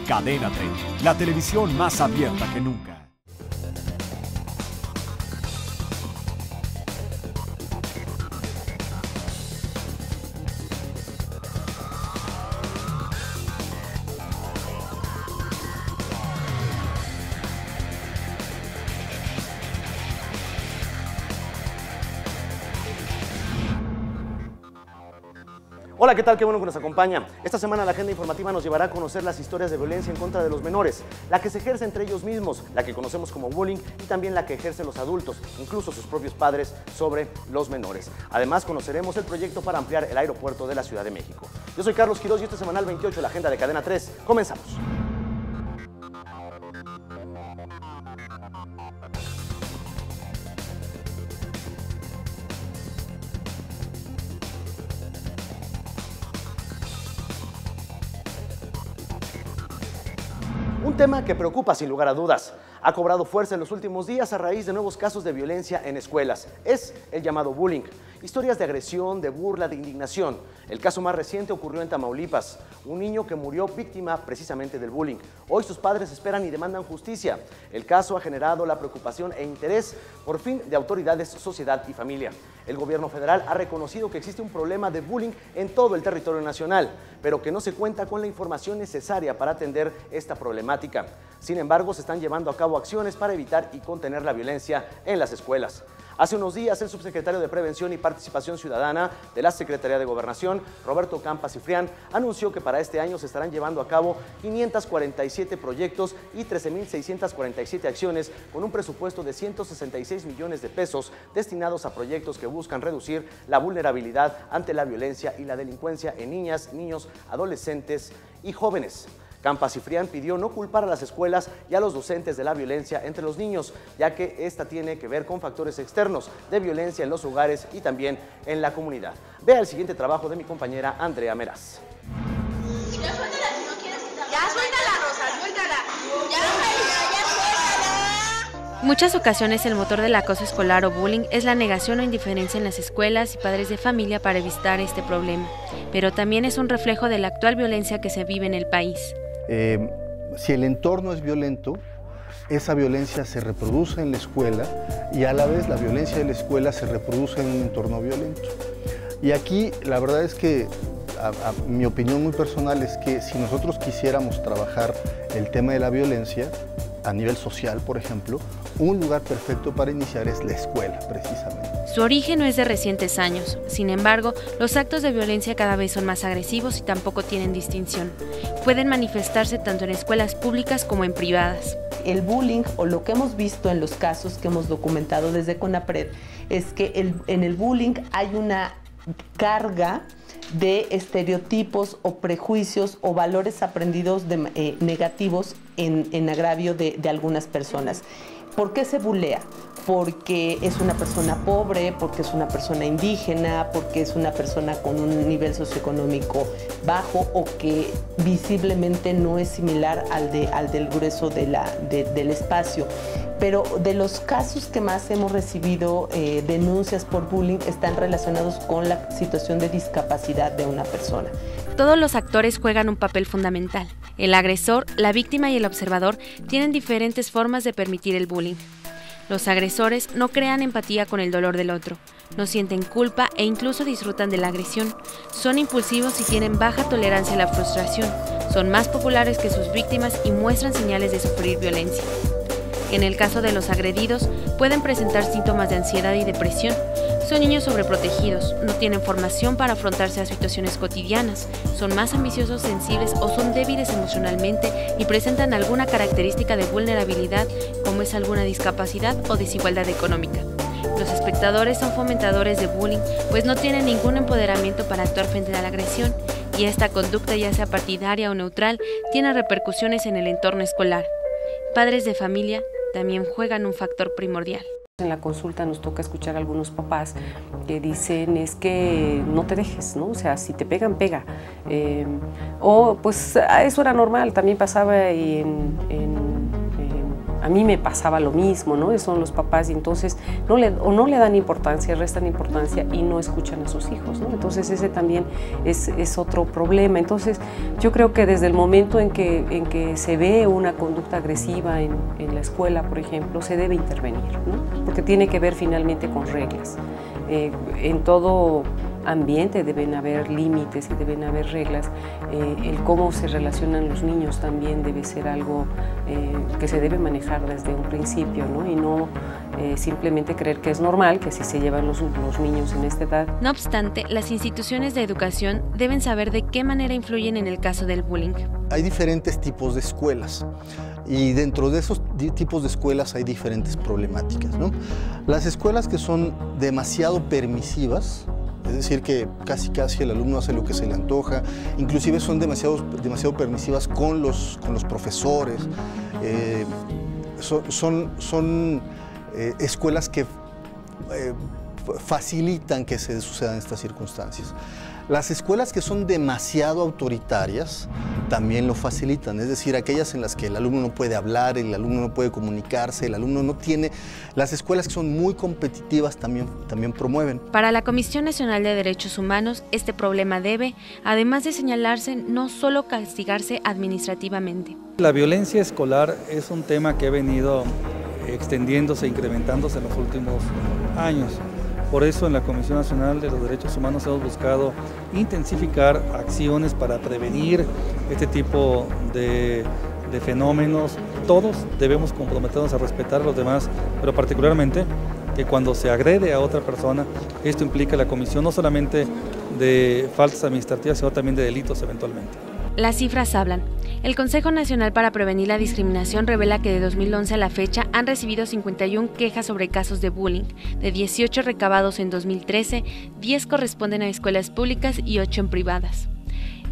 Cadena 30, la televisión más abierta que nunca. Hola, ¿qué tal? Qué bueno que nos acompaña. Esta semana la agenda informativa nos llevará a conocer las historias de violencia en contra de los menores, la que se ejerce entre ellos mismos, la que conocemos como bullying y también la que ejercen los adultos, incluso sus propios padres, sobre los menores. Además, conoceremos el proyecto para ampliar el aeropuerto de la Ciudad de México. Yo soy Carlos Quiroz y este semanal 28, la agenda de Cadena 3. Comenzamos. Un tema que preocupa sin lugar a dudas. Ha cobrado fuerza en los últimos días a raíz de nuevos casos de violencia en escuelas. Es el llamado bullying. Historias de agresión, de burla, de indignación. El caso más reciente ocurrió en Tamaulipas. Un niño que murió víctima precisamente del bullying. Hoy sus padres esperan y demandan justicia. El caso ha generado la preocupación e interés, por fin, de autoridades, sociedad y familia. El gobierno federal ha reconocido que existe un problema de bullying en todo el territorio nacional, pero que no se cuenta con la información necesaria para atender esta problemática. Sin embargo, se están llevando a cabo acciones para evitar y contener la violencia en las escuelas. Hace unos días, el subsecretario de Prevención y Participación Ciudadana de la Secretaría de Gobernación, Roberto Campa Cifrián, anunció que para este año se estarán llevando a cabo 547 proyectos y 13.647 acciones con un presupuesto de 166 millones de pesos destinados a proyectos que buscan reducir la vulnerabilidad ante la violencia y la delincuencia en niñas, niños, adolescentes y jóvenes. Campa Cifrián pidió no culpar a las escuelas y a los docentes de la violencia entre los niños, ya que esta tiene que ver con factores externos de violencia en los hogares y también en la comunidad. Vea el siguiente trabajo de mi compañera Andrea Meraz. Ya suéltala, si no quieres quitarla. Ya suéltala, Rosa, suéltala. Ya suéltala. Muchas ocasiones el motor del acoso escolar o bullying es la negación o indiferencia en las escuelas y padres de familia para evitar este problema, pero también es un reflejo de la actual violencia que se vive en el país. Si el entorno es violento, esa violencia se reproduce en la escuela y a la vez la violencia de la escuela se reproduce en un entorno violento. Y aquí la verdad es que mi opinión muy personal es que si nosotros quisiéramos trabajar el tema de la violencia a nivel social, por ejemplo, un lugar perfecto para iniciar es la escuela, precisamente. Su origen no es de recientes años, sin embargo, los actos de violencia cada vez son más agresivos y tampoco tienen distinción. Pueden manifestarse tanto en escuelas públicas como en privadas. El bullying, o lo que hemos visto en los casos que hemos documentado desde CONAPRED, es que en el bullying hay una carga de estereotipos o prejuicios o valores aprendidos negativos en agravio de algunas personas. ¿Por qué se bulea? Porque es una persona pobre, porque es una persona indígena, porque es una persona con un nivel socioeconómico bajo o que visiblemente no es similar al del grueso del espacio. Pero de los casos que más hemos recibido denuncias por bullying están relacionados con la situación de discapacidad de una persona. Todos los actores juegan un papel fundamental. El agresor, la víctima y el observador tienen diferentes formas de permitir el bullying. Los agresores no crean empatía con el dolor del otro, no sienten culpa e incluso disfrutan de la agresión. Son impulsivos y tienen baja tolerancia a la frustración. Son más populares que sus víctimas y muestran señales de sufrir violencia. En el caso de los agredidos, pueden presentar síntomas de ansiedad y depresión. Son niños sobreprotegidos, no tienen formación para afrontarse a situaciones cotidianas, son más ambiciosos, sensibles o son débiles emocionalmente y presentan alguna característica de vulnerabilidad, como es alguna discapacidad o desigualdad económica. Los espectadores son fomentadores de bullying, pues no tienen ningún empoderamiento para actuar frente a la agresión, y esta conducta, ya sea partidaria o neutral, tiene repercusiones en el entorno escolar. Padres de familia también juegan un factor primordial. En la consulta nos toca escuchar a algunos papás que dicen es que no te dejes, ¿no? O sea, si te pegan, pega. O pues eso era normal, también pasaba a mí me pasaba lo mismo, ¿no? Son los papás y entonces no le dan importancia, restan importancia y no escuchan a sus hijos, ¿no? Entonces ese también es otro problema. Entonces yo creo que desde el momento en que se ve una conducta agresiva en la escuela, por ejemplo, se debe intervenir, ¿no? Porque tiene que ver finalmente con reglas. En todo ambiente deben haber límites y deben haber reglas. El cómo se relacionan los niños también debe ser algo que se debe manejar desde un principio, ¿no? Y no simplemente creer que es normal, que así se llevan los niños en esta edad. No obstante, las instituciones de educación deben saber de qué manera influyen en el caso del bullying. Hay diferentes tipos de escuelas y dentro de esos tipos de escuelas hay diferentes problemáticas, ¿no? Las escuelas que son demasiado permisivas, es decir, que casi el alumno hace lo que se le antoja, inclusive son demasiado permisivas con los profesores, son escuelas que facilitan que se sucedan estas circunstancias. Las escuelas que son demasiado autoritarias también lo facilitan, es decir, aquellas en las que el alumno no puede hablar, el alumno no puede comunicarse, el alumno no tiene... Las escuelas que son muy competitivas también promueven. Para la Comisión Nacional de Derechos Humanos, este problema debe, además de señalarse, no solo castigarse administrativamente. La violencia escolar es un tema que ha venido extendiéndose, incrementándose en los últimos años. Por eso en la Comisión Nacional de los Derechos Humanos hemos buscado intensificar acciones para prevenir este tipo de fenómenos. Todos debemos comprometernos a respetar a los demás, pero particularmente que cuando se agrede a otra persona, esto implica la comisión no solamente de faltas administrativas, sino también de delitos eventualmente. Las cifras hablan. El Consejo Nacional para Prevenir la Discriminación revela que de 2011 a la fecha han recibido 51 quejas sobre casos de bullying. De 18 recabados en 2013, 10 corresponden a escuelas públicas y 8 en privadas.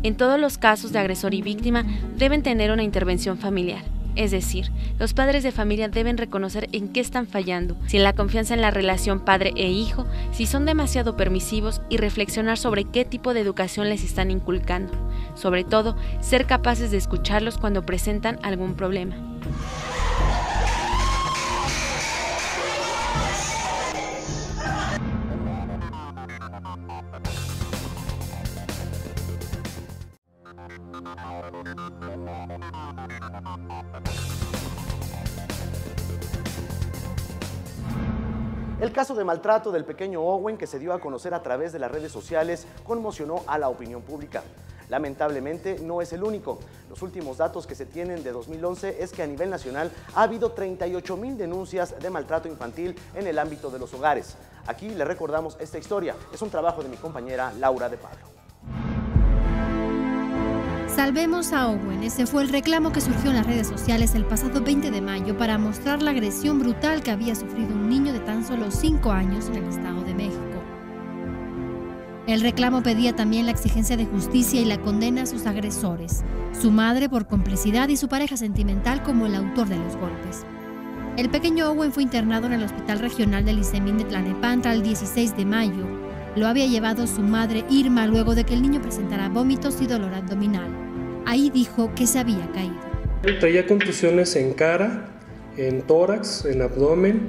En todos los casos de agresor y víctima deben tener una intervención familiar. Es decir, los padres de familia deben reconocer en qué están fallando, si en la confianza en la relación padre e hijo, si son demasiado permisivos y reflexionar sobre qué tipo de educación les están inculcando. Sobre todo, ser capaces de escucharlos cuando presentan algún problema. El caso de maltrato del pequeño Owen, que se dio a conocer a través de las redes sociales, conmocionó a la opinión pública. Lamentablemente no es el único. Los últimos datos que se tienen de 2011 es que a nivel nacional ha habido 38,000 denuncias de maltrato infantil en el ámbito de los hogares. Aquí le recordamos esta historia. Es un trabajo de mi compañera Laura de Pablo. Salvemos a Owen. Ese fue el reclamo que surgió en las redes sociales el pasado 20 de mayo para mostrar la agresión brutal que había sufrido un niño de tan solo 5 años en el Estado de México. El reclamo pedía también la exigencia de justicia y la condena a sus agresores, su madre por complicidad y su pareja sentimental como el autor de los golpes. El pequeño Owen fue internado en el Hospital Regional del ICEMIN de Tlalnepantla el 16 de mayo. Lo había llevado su madre Irma luego de que el niño presentara vómitos y dolor abdominal. Ahí dijo que se había caído. Traía contusiones en cara, en tórax, en abdomen,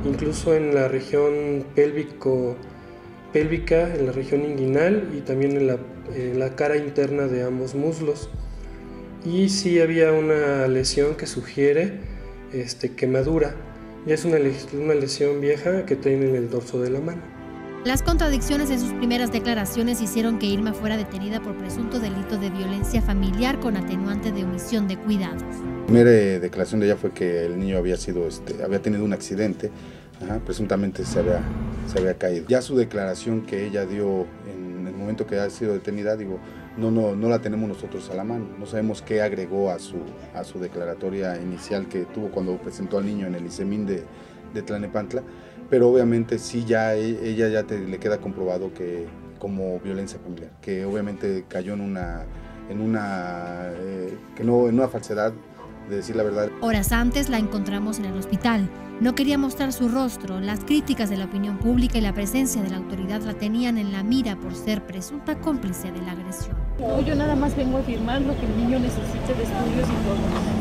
incluso en la región pélvica, en la región inguinal y también en la cara interna de ambos muslos. Y sí había una lesión que sugiere quemadura. Ya es una lesión vieja que tiene en el dorso de la mano. Las contradicciones en sus primeras declaraciones hicieron que Irma fuera detenida por presunto delito de violencia familiar con atenuante de omisión de cuidados. La primera declaración de ella fue que el niño había tenido un accidente, presuntamente se había caído. Ya su declaración que ella dio en el momento que ha sido detenida, no la tenemos nosotros a la mano. No sabemos qué agregó a su declaratoria inicial que tuvo cuando presentó al niño en el ICEMIN de Tlalnepantla. Pero obviamente sí ella le queda comprobado que como violencia familiar, que obviamente cayó en una falsedad de decir la verdad. Horas antes la encontramos en el hospital. No quería mostrar su rostro. Las críticas de la opinión pública y la presencia de la autoridad la tenían en la mira por ser presunta cómplice de la agresión. No, yo nada más vengo a firmar lo que el niño necesite de estudios y todo.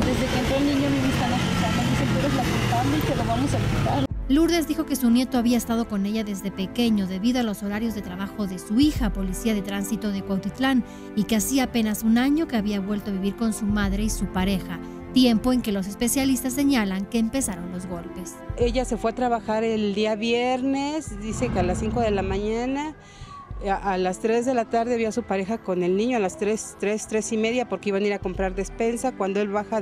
Desde que entró el niño a mí me están acusando, me dicen que eres la culpable y que lo vamos a quitar. Lourdes dijo que su nieto había estado con ella desde pequeño debido a los horarios de trabajo de su hija, policía de tránsito de Cuautitlán, y que hacía apenas un año que había vuelto a vivir con su madre y su pareja, tiempo en que los especialistas señalan que empezaron los golpes. Ella se fue a trabajar el día viernes, dice que a las 5 de la mañana, a las 3 de la tarde vio a su pareja con el niño, a las 3 y media, porque iban a ir a comprar despensa. Cuando él baja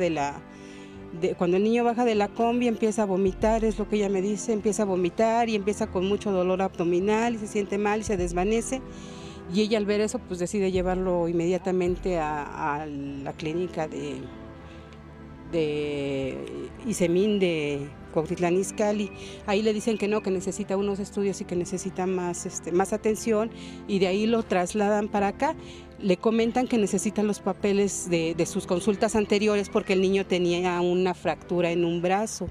cuando el niño baja de la combi empieza a vomitar, es lo que ella me dice, empieza a vomitar y empieza con mucho dolor abdominal y se siente mal y se desvanece. Y ella al ver eso pues decide llevarlo inmediatamente a la clínica de ISEMIN de Cuautitlán Izcalli. Ahí le dicen que no, que necesita unos estudios y que necesita más atención, y de ahí lo trasladan para acá. Le comentan que necesitan los papeles de sus consultas anteriores porque el niño tenía una fractura en un brazo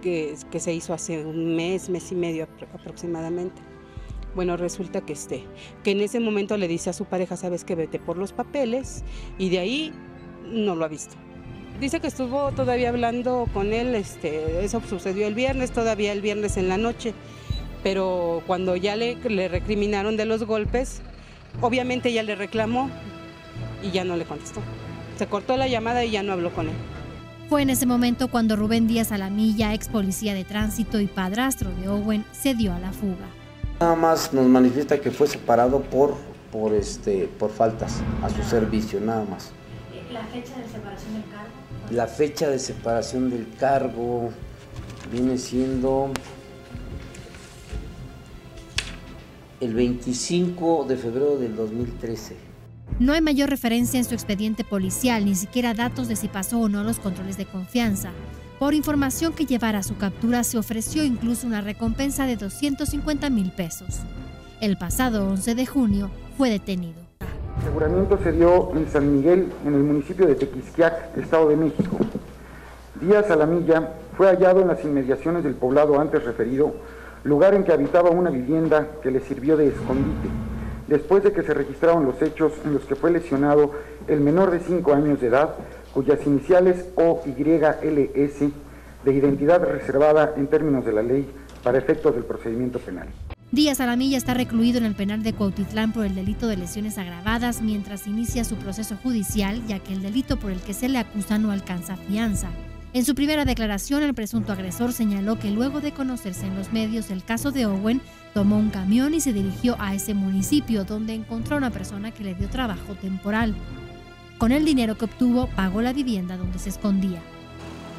que se hizo hace un mes y medio aproximadamente. Bueno, resulta que en ese momento le dice a su pareja, sabes que vete por los papeles, y de ahí no lo ha visto. Dice que estuvo todavía hablando con él, eso sucedió el viernes, todavía el viernes en la noche, pero cuando ya le recriminaron de los golpes, obviamente ella le reclamó y ya no le contestó. Se cortó la llamada y ya no habló con él. Fue en ese momento cuando Rubén Díaz Alamilla, ex policía de tránsito y padrastro de Owen, se dio a la fuga. Nada más nos manifiesta que fue separado por faltas a su servicio, nada más. ¿La fecha de separación del cargo? La fecha de separación del cargo viene siendo el 25 de febrero del 2013. No hay mayor referencia en su expediente policial, ni siquiera datos de si pasó o no los controles de confianza. Por información que llevara a su captura se ofreció incluso una recompensa de 250,000 pesos. El pasado 11 de junio fue detenido. El aseguramiento se dio en San Miguel, en el municipio de Tequisquiac, Estado de México. Díaz Alamilla fue hallado en las inmediaciones del poblado antes referido, lugar en que habitaba una vivienda que le sirvió de escondite, después de que se registraron los hechos en los que fue lesionado el menor de 5 años de edad, cuyas iniciales OYLS, de identidad reservada en términos de la ley para efectos del procedimiento penal. Díaz Alamilla está recluido en el penal de Cuautitlán por el delito de lesiones agravadas mientras inicia su proceso judicial, ya que el delito por el que se le acusa no alcanza fianza. En su primera declaración, el presunto agresor señaló que luego de conocerse en los medios el caso de Owen, tomó un camión y se dirigió a ese municipio, donde encontró a una persona que le dio trabajo temporal. Con el dinero que obtuvo, pagó la vivienda donde se escondía.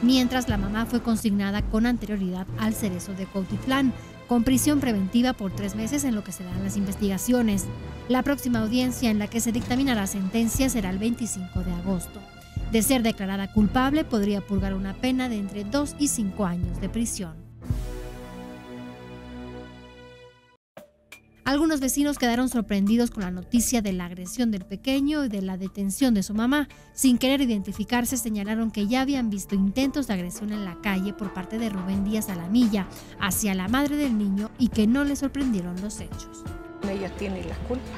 Mientras, la mamá fue consignada con anterioridad al Cerezo de Cuautitlán, con prisión preventiva por 3 meses en lo que se dan las investigaciones. La próxima audiencia en la que se dictaminará sentencia será el 25 de agosto. De ser declarada culpable, podría purgar una pena de entre 2 y 5 años de prisión. Algunos vecinos quedaron sorprendidos con la noticia de la agresión del pequeño y de la detención de su mamá. Sin querer identificarse, señalaron que ya habían visto intentos de agresión en la calle por parte de Rubén Díaz Alamilla hacia la madre del niño y que no le sorprendieron los hechos. Ella tiene la culpa,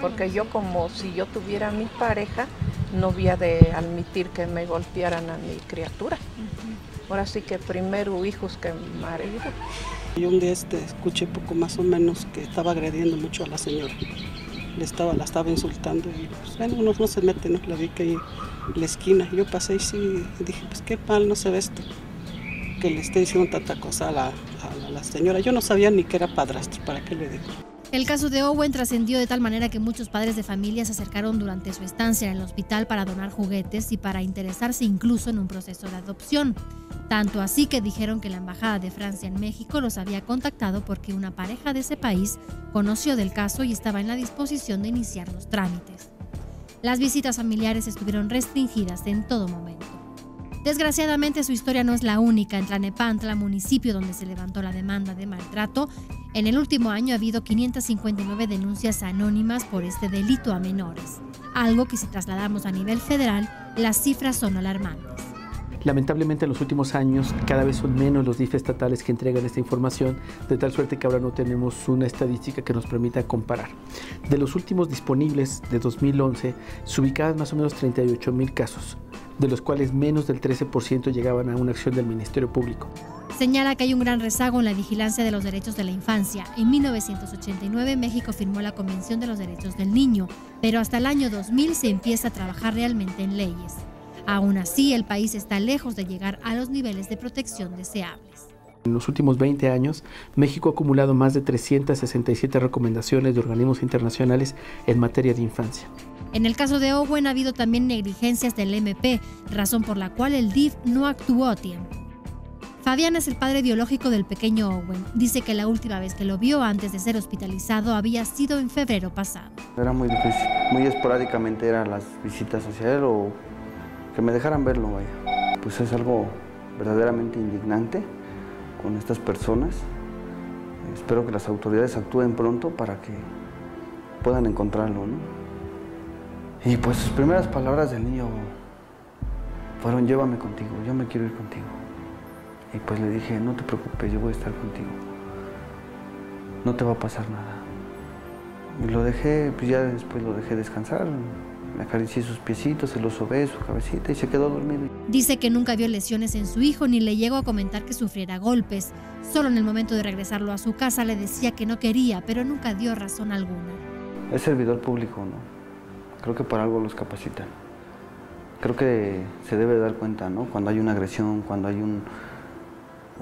porque yo, como si yo tuviera a mi pareja, no había de admitir que me golpearan a mi criatura. Ahora sí que primero hijos que marido. Yo un día escuché poco más o menos que estaba agrediendo mucho a la señora. La estaba insultando y pues, bueno, uno no se mete, ¿no? La vi que ahí en la esquina. Yo pasé y sí, dije, pues qué mal no se ve esto. Que le esté diciendo tanta cosa a la señora. Yo no sabía ni que era padrastro, ¿para qué le digo? El caso de Owen trascendió de tal manera que muchos padres de familia se acercaron durante su estancia en el hospital para donar juguetes y para interesarse incluso en un proceso de adopción. Tanto así que dijeron que la Embajada de Francia en México los había contactado porque una pareja de ese país conoció del caso y estaba en la disposición de iniciar los trámites. Las visitas familiares estuvieron restringidas en todo momento. Desgraciadamente, su historia no es la única. En Tlalnepantla, municipio donde se levantó la demanda de maltrato, en el último año ha habido 559 denuncias anónimas por este delito a menores, algo que si trasladamos a nivel federal, las cifras son alarmantes. Lamentablemente en los últimos años cada vez son menos los DIF estatales que entregan esta información, de tal suerte que ahora no tenemos una estadística que nos permita comparar. De los últimos disponibles de 2011 se ubicaban más o menos 38,000 casos, de los cuales menos del 13% llegaban a una acción del Ministerio Público. Señala que hay un gran rezago en la vigilancia de los derechos de la infancia. En 1989 México firmó la Convención de los Derechos del Niño, pero hasta el año 2000 se empieza a trabajar realmente en leyes. Aún así, el país está lejos de llegar a los niveles de protección deseables. En los últimos 20 años, México ha acumulado más de 367 recomendaciones de organismos internacionales en materia de infancia. En el caso de Owen ha habido también negligencias del MP, razón por la cual el DIF no actuó a tiempo. Fabián es el padre biológico del pequeño Owen. Dice que la última vez que lo vio antes de ser hospitalizado había sido en febrero pasado. Era muy difícil, muy esporádicamente eran las visitas hacia él o que me dejaran verlo, vaya. Pues es algo verdaderamente indignante con estas personas. Espero que las autoridades actúen pronto para que puedan encontrarlo, ¿no? Y pues sus primeras palabras del niño fueron: llévame contigo, yo me quiero ir contigo. Y pues le dije: no te preocupes, yo voy a estar contigo. No te va a pasar nada. Y lo dejé, pues ya después lo dejé descansar. Me acaricié sus piecitos, se los sobé, su cabecita y se quedó dormido. Dice que nunca vio lesiones en su hijo ni le llegó a comentar que sufriera golpes. Solo en el momento de regresarlo a su casa le decía que no quería, pero nunca dio razón alguna. Es servidor público, ¿no? Creo que para algo los capacitan. Creo que se debe dar cuenta, ¿no? Cuando hay una agresión, cuando hay un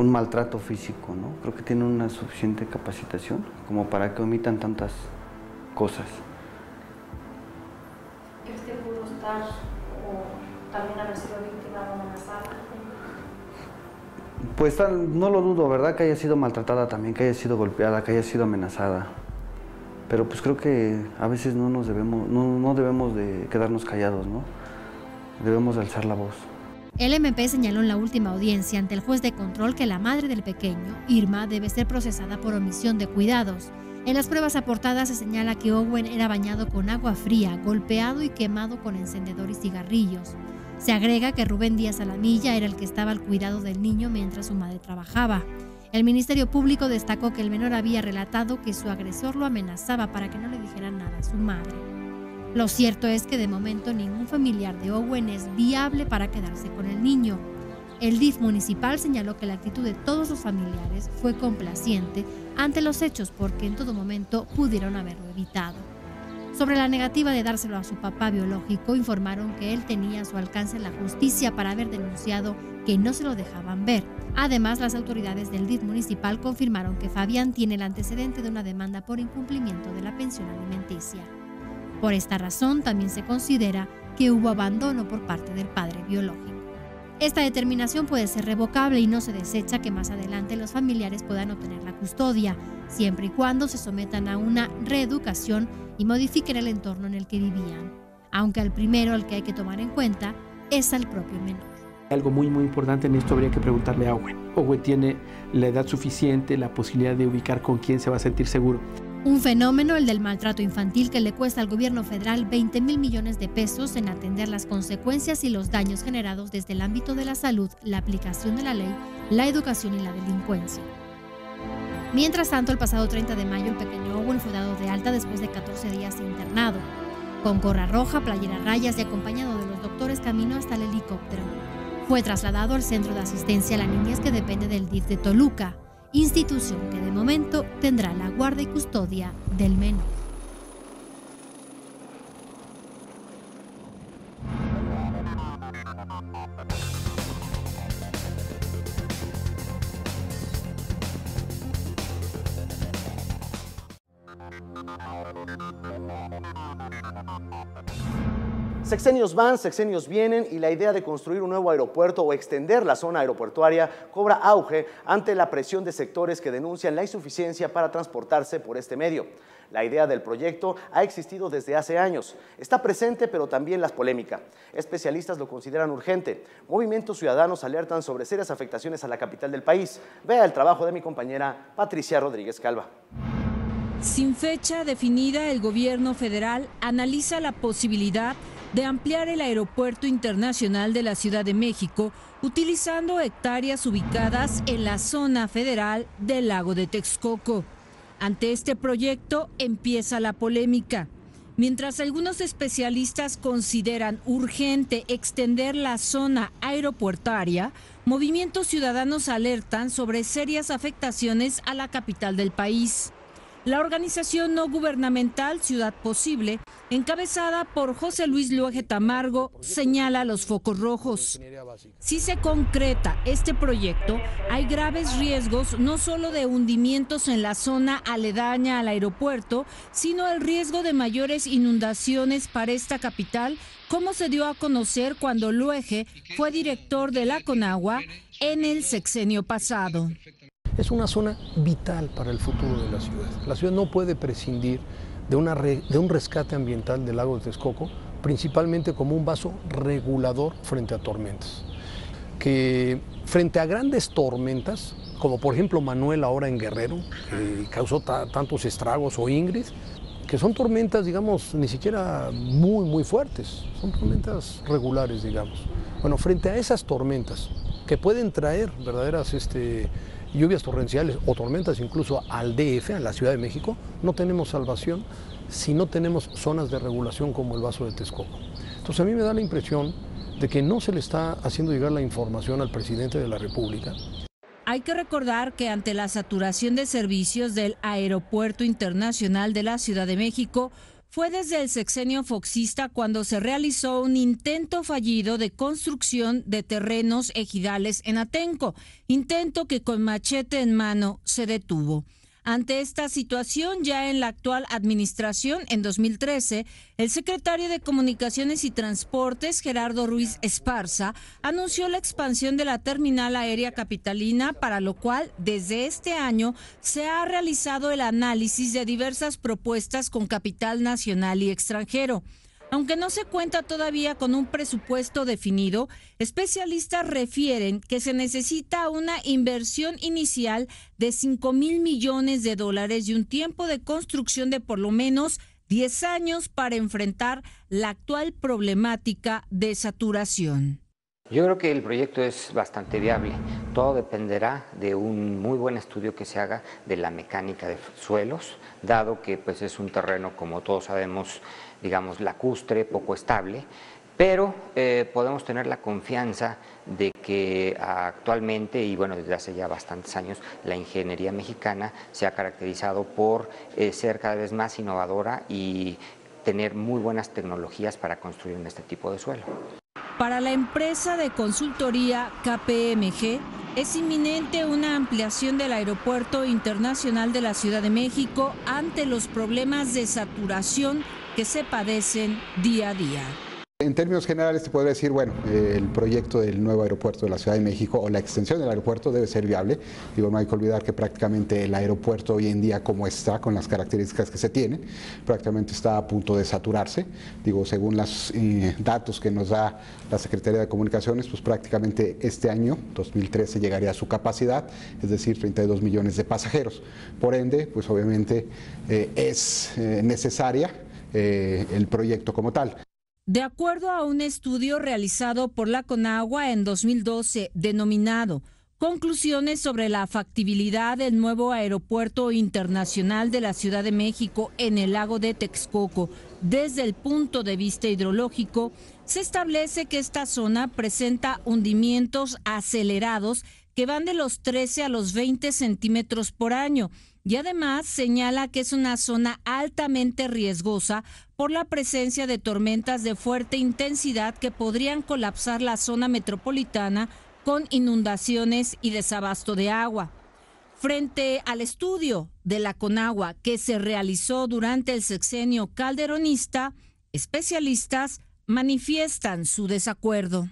maltrato físico, ¿no? Creo que tienen una suficiente capacitación como para que omitan tantas cosas. ¿Crees que pudo estar o también haber sido víctima o amenazada? Pues no lo dudo, ¿verdad? Que haya sido maltratada también, que haya sido golpeada, que haya sido amenazada. Pero pues creo que a veces no debemos de quedarnos callados, ¿no? Debemos de alzar la voz. El MP señaló en la última audiencia ante el juez de control que la madre del pequeño, Irma, debe ser procesada por omisión de cuidados. En las pruebas aportadas se señala que Owen era bañado con agua fría, golpeado y quemado con encendedor y cigarrillos. Se agrega que Rubén Díaz Alamilla era el que estaba al cuidado del niño mientras su madre trabajaba. El Ministerio Público destacó que el menor había relatado que su agresor lo amenazaba para que no le dijera nada a su madre. Lo cierto es que de momento ningún familiar de Owen es viable para quedarse con el niño. El DIF municipal señaló que la actitud de todos los familiares fue complaciente ante los hechos porque en todo momento pudieron haberlo evitado. Sobre la negativa de dárselo a su papá biológico, informaron que él tenía a su alcance la justicia para haber denunciado que no se lo dejaban ver. Además, las autoridades del DIF municipal confirmaron que Fabián tiene el antecedente de una demanda por incumplimiento de la pensión alimenticia. Por esta razón, también se considera que hubo abandono por parte del padre biológico. Esta determinación puede ser revocable y no se desecha que más adelante los familiares puedan obtener la custodia, siempre y cuando se sometan a una reeducación y modifiquen el entorno en el que vivían. Aunque al primero al que hay que tomar en cuenta es al propio menor. Algo muy importante en esto habría que preguntarle a Owen. Owen tiene la edad suficiente, la posibilidad de ubicar con quién se va a sentir seguro. Un fenómeno, el del maltrato infantil, que le cuesta al gobierno federal 20,000 millones de pesos en atender las consecuencias y los daños generados desde el ámbito de la salud, la aplicación de la ley, la educación y la delincuencia. Mientras tanto, el pasado 30 de mayo, el pequeño Owen fue dado de alta después de 14 días internado. Con gorra roja, playera a rayas y acompañado de los doctores, caminó hasta el helicóptero. Fue trasladado al Centro de Asistencia a la Niñez que depende del DIF de Toluca, institución que de momento tendrá la guarda y custodia del menor. Sexenios van, sexenios vienen y la idea de construir un nuevo aeropuerto o extender la zona aeroportuaria cobra auge ante la presión de sectores que denuncian la insuficiencia para transportarse por este medio. La idea del proyecto ha existido desde hace años. Está presente, pero también la polémica. Especialistas lo consideran urgente. Movimientos ciudadanos alertan sobre serias afectaciones a la capital del país. Vea el trabajo de mi compañera Patricia Rodríguez Calva. Sin fecha definida, el gobierno federal analiza la posibilidad de ampliar el Aeropuerto Internacional de la Ciudad de México, utilizando hectáreas ubicadas en la zona federal del lago de Texcoco. Ante este proyecto empieza la polémica. Mientras algunos especialistas consideran urgente extender la zona aeropuertaria, movimientos ciudadanos alertan sobre serias afectaciones a la capital del país. La organización no gubernamental Ciudad Posible, encabezada por José Luis Luege Tamargo, señala los focos rojos. Si se concreta este proyecto, hay graves riesgos no solo de hundimientos en la zona aledaña al aeropuerto, sino el riesgo de mayores inundaciones para esta capital, como se dio a conocer cuando Luege fue director de la Conagua en el sexenio pasado. Es una zona vital para el futuro de la ciudad. La ciudad no puede prescindir de un rescate ambiental del lago de Texcoco, principalmente como un vaso regulador frente a tormentas. Que frente a grandes tormentas, como por ejemplo Manuel ahora en Guerrero, que causó tantos estragos, o Ingrid, que son tormentas, digamos, ni siquiera muy fuertes, son tormentas regulares, digamos. Bueno, frente a esas tormentas, que pueden traer verdaderas lluvias torrenciales o tormentas incluso al DF, a la Ciudad de México, no tenemos salvación si no tenemos zonas de regulación como el vaso de Texcoco. Entonces a mí me da la impresión de que no se le está haciendo llegar la información al presidente de la República. Hay que recordar que ante la saturación de servicios del Aeropuerto Internacional de la Ciudad de México, fue desde el sexenio foxista cuando se realizó un intento fallido de construcción de terrenos ejidales en Atenco, intento que con machete en mano se detuvo. Ante esta situación, ya en la actual administración, en 2013, el secretario de Comunicaciones y Transportes, Gerardo Ruiz Esparza, anunció la expansión de la terminal aérea capitalina, para lo cual, desde este año, se ha realizado el análisis de diversas propuestas con capital nacional y extranjero. Aunque no se cuenta todavía con un presupuesto definido, especialistas refieren que se necesita una inversión inicial de 5,000 millones de dólares y un tiempo de construcción de por lo menos 10 años para enfrentar la actual problemática de saturación. Yo creo que el proyecto es bastante viable. Todo dependerá de un muy buen estudio que se haga de la mecánica de suelos, dado que pues, es un terreno, como todos sabemos, digamos, lacustre, poco estable, pero podemos tener la confianza de que actualmente, y bueno, desde hace ya bastantes años, la ingeniería mexicana se ha caracterizado por ser cada vez más innovadora y tener muy buenas tecnologías para construir en este tipo de suelo. Para la empresa de consultoría KPMG, es inminente una ampliación del Aeropuerto Internacional de la Ciudad de México ante los problemas de saturación que se padecen día a día. En términos generales te podría decir, bueno, el proyecto del nuevo aeropuerto de la Ciudad de México o la extensión del aeropuerto debe ser viable. Digo, no hay que olvidar que prácticamente el aeropuerto hoy en día como está, con las características que se tienen, prácticamente está a punto de saturarse. Digo, según los datos que nos da la Secretaría de Comunicaciones, pues prácticamente este año, 2013, llegaría a su capacidad, es decir, 32 millones de pasajeros. Por ende, pues obviamente es necesaria el proyecto como tal. De acuerdo a un estudio realizado por la Conagua en 2012, denominado Conclusiones sobre la factibilidad del nuevo Aeropuerto Internacional de la Ciudad de México en el lago de Texcoco desde el punto de vista hidrológico, se establece que esta zona presenta hundimientos acelerados que van de los 13 a los 20 centímetros por año. Y además señala que es una zona altamente riesgosa por la presencia de tormentas de fuerte intensidad que podrían colapsar la zona metropolitana con inundaciones y desabasto de agua. Frente al estudio de la Conagua que se realizó durante el sexenio calderonista, especialistas manifiestan su desacuerdo.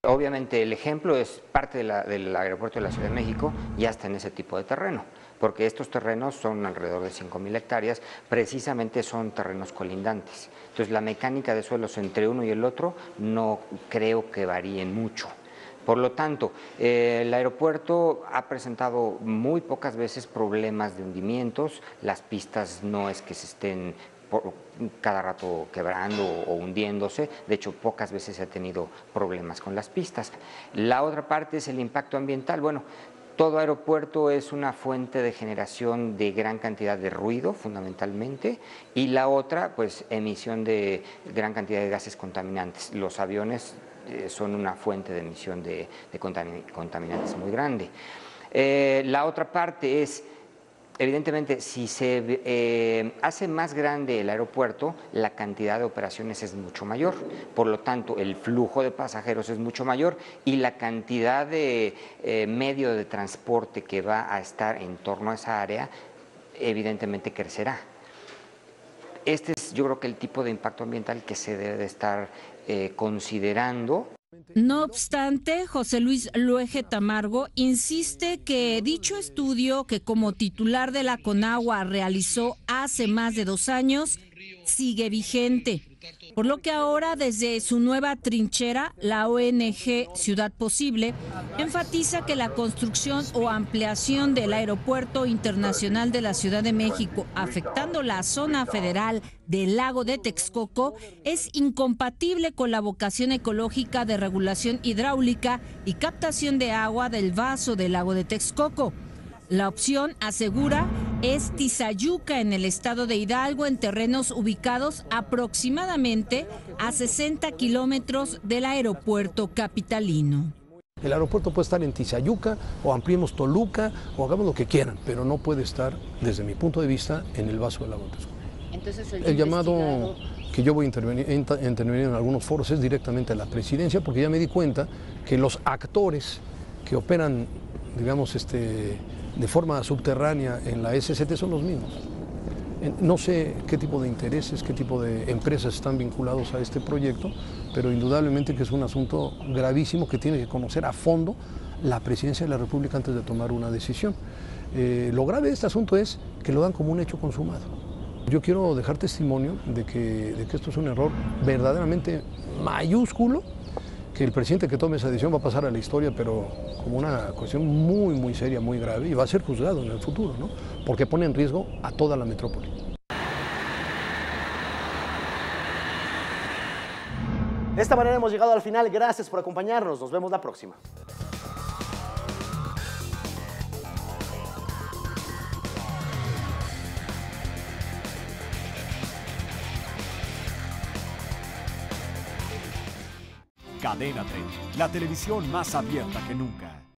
Obviamente el ejemplo es parte del aeropuerto de la Ciudad de México, ya está en ese tipo de terreno, porque estos terrenos son alrededor de 5,000 hectáreas, precisamente son terrenos colindantes. Entonces la mecánica de suelos entre uno y el otro no creo que varíen mucho. Por lo tanto, el aeropuerto ha presentado muy pocas veces problemas de hundimientos, las pistas no es que se estén cada rato quebrando o hundiéndose. De hecho, pocas veces se ha tenido problemas con las pistas. La otra parte es el impacto ambiental. Bueno, todo aeropuerto es una fuente de generación de gran cantidad de ruido, fundamentalmente, y la otra, pues, emisión de gran cantidad de gases contaminantes. Los aviones son una fuente de emisión de contaminantes muy grande. La otra parte es, evidentemente, si se hace más grande el aeropuerto, la cantidad de operaciones es mucho mayor, por lo tanto el flujo de pasajeros es mucho mayor y la cantidad de medio de transporte que va a estar en torno a esa área evidentemente crecerá. Este es, yo creo, que el tipo de impacto ambiental que se debe de estar considerando. No obstante, José Luis Luege Tamargo insiste que dicho estudio, que como titular de la Conagua realizó hace más de 2 años, sigue vigente. Por lo que ahora, desde su nueva trinchera, la ONG Ciudad Posible enfatiza que la construcción o ampliación del Aeropuerto Internacional de la Ciudad de México, afectando la zona federal del lago de Texcoco, es incompatible con la vocación ecológica de regulación hidráulica y captación de agua del vaso del lago de Texcoco. La opción, asegura, es Tizayuca, en el estado de Hidalgo, en terrenos ubicados aproximadamente a 60 kilómetros del aeropuerto capitalino. El aeropuerto puede estar en Tizayuca o ampliemos Toluca o hagamos lo que quieran, pero no puede estar, desde mi punto de vista, en el vaso del lago de Texcoco. Entonces, el llamado que yo voy a intervenir en algunos foros es directamente a la presidencia, porque ya me di cuenta que los actores que operan, digamos, de forma subterránea en la SCT son los mismos. No sé qué tipo de intereses, qué tipo de empresas están vinculados a este proyecto, pero indudablemente que es un asunto gravísimo que tiene que conocer a fondo la Presidencia de la República antes de tomar una decisión. Lo grave de este asunto es que lo dan como un hecho consumado. Yo quiero dejar testimonio de que esto es un error verdaderamente mayúsculo, que el presidente que tome esa decisión va a pasar a la historia, pero como una cuestión muy, muy seria, muy grave, y va a ser juzgado en el futuro, ¿no? Porque pone en riesgo a toda la metrópoli. De esta manera hemos llegado al final. Gracias por acompañarnos. Nos vemos la próxima. Cadena 30, la televisión más abierta que nunca.